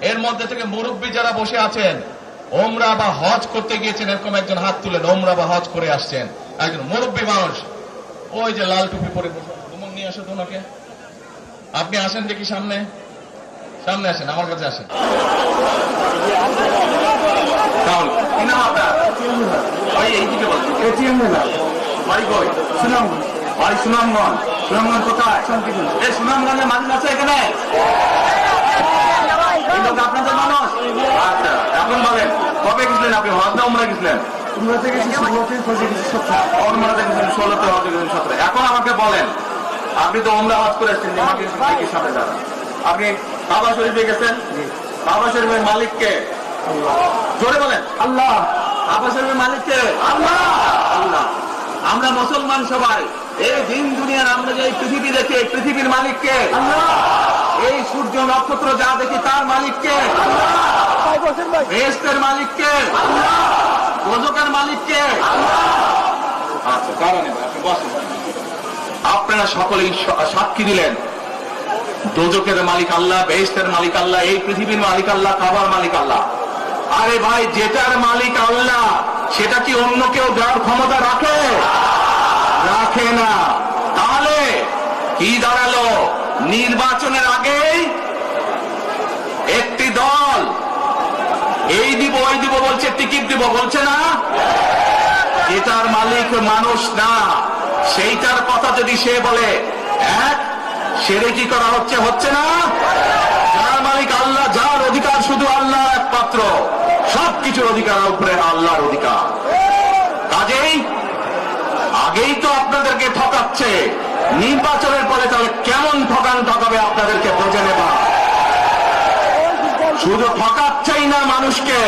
এর মধ্যে থেকে মুরব্বী যারা বসে আছেন, ওমরা বা হজ করতে গিয়েছেন, এরকম একজন হাত তুলেন, ওমরা বা হজ করে আসছেন, একজন মুরব্বী মানুষ, ওই যে লাল টুপি পরে বসে, নিয়ে আসো তো ওনাকে। আপনি আসেন দেখি সামনে, সামনে আসেন, আমার কাছে আসেন। সুনামগঞ্জ। সুনামগঞ্জ কোথায়? এই সুনামগঞ্জের মানুষ আছে এখানে? এই লোক আপনাদের মানুষ? আচ্ছা, এখন বলেন কবে গেছিলেন আপনি? হজ না উমরা গেছিলেন? উমরাতে গেছি 16তে, হজে গেছেন 17। এখন আমাকে বলেন, আপনি তো উমরা হজ করে এসেছেন, সাথে যারা আপনি কাবা শরীফে গেছেন, কাবা শরীফের মালিককে জোরে বলেন। আল্লাহ। কাবা শরীফের মালিককে আল্লাহ। আল্লাহ। আমরা মুসলমান সবাই এই দিন দুনিয়ার আমরা যে পৃথিবী দেখি, এই পৃথিবীর মালিককে আল্লাহ। এই সূর্য নক্ষত্র যা দেখি তার মালিককে আল্লাহ। বেহেশতের মালিককে আল্লাহ। দোজখের মালিককে আল্লাহ। আচ্ছা, কারণে আপনি বসেন। আপনারা সকলেই সাক্ষী দিলেন দোজখের মালিক আল্লাহ, বেহেশতের মালিক আল্লাহ, এই পৃথিবীর মালিক আল্লাহ, কাবার মালিক আল্লাহ। আরে ভাই, যেটার মালিক আল্লাহ সেটা কি অন্য কেউ দেওয়ার ক্ষমতা রাখে? রাখে না। তাহলে কি দাঁড়ালো? নির্বাচনের আগেই একটি দল এই দিব ওই দিব বলছে, টিকিট দিব বলছে না? যেটার মালিক মানুষ না, সেইটার কথা যদি সে বলে, এক সেরে কি করা হচ্ছে? হচ্ছে না? যার মালিক আল্লাহ, যার অধিকার শুধু আল্লাহ একমাত্র, সবকিছুর অধিকার উপরে আল্লাহর অধিকার। কাজেই আগেই তো আপনাদেরকে ঠকাচ্ছে, নির্বাচনের পরে তাহলে কেমন ঠকাবে আপনাদেরকে বুঝে নেবা। শুধু ঠকাচ্ছেই না মানুষকে,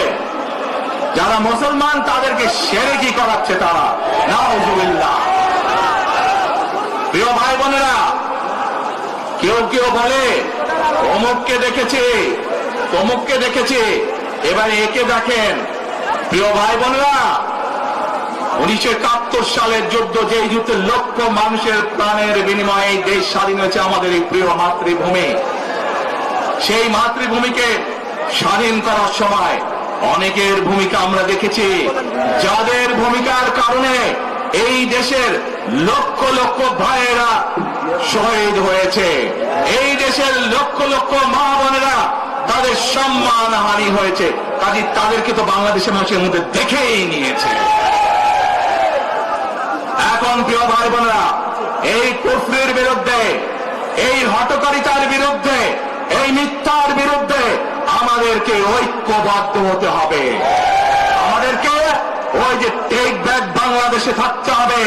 যারা মুসলমান তাদেরকে শিরকি করাচ্ছে তারা। নাউযুবিল্লাহ। প্রিয় ভাই বোনেরা, কেউ কেউ বলে অমুককে দেখেছে, তমুককে দেখেছে, এবার একে দেখেন। প্রিয় ভাই বোনেরা, 1971 সালের যুদ্ধ, যে যুদ্ধে লক্ষ মানুষের প্রাণের বিনিময়ে এই দেশ স্বাধীন হয়েছে, আমাদের এই প্রিয় মাতৃভূমি, সেই মাতৃভূমিকে স্বাধীন করার সময় অনেকের ভূমিকা আমরা দেখেছি, যাদের ভূমিকার কারণে এই দেশের লক্ষ লক্ষ ভাইয়েরা শহীদ হয়েছে, এই দেশের লক্ষ লক্ষ মা বোনেরা তাদের সম্মান হানি হয়েছে। কাজে তাদেরকে তো বাংলাদেশের মানুষের মধ্যে দেখেই নিয়েছে। এখন প্রিয় ভাই বোনেরা, এই কুফরির বিরুদ্ধে, এই হঠকারিতার বিরুদ্ধে, এই মিথ্যার বিরুদ্ধে আমাদেরকে ঐক্যবদ্ধ হতে হবে। আমাদেরকে ওই যে টেক ব্যাক বাংলাদেশে থাকতে হবে।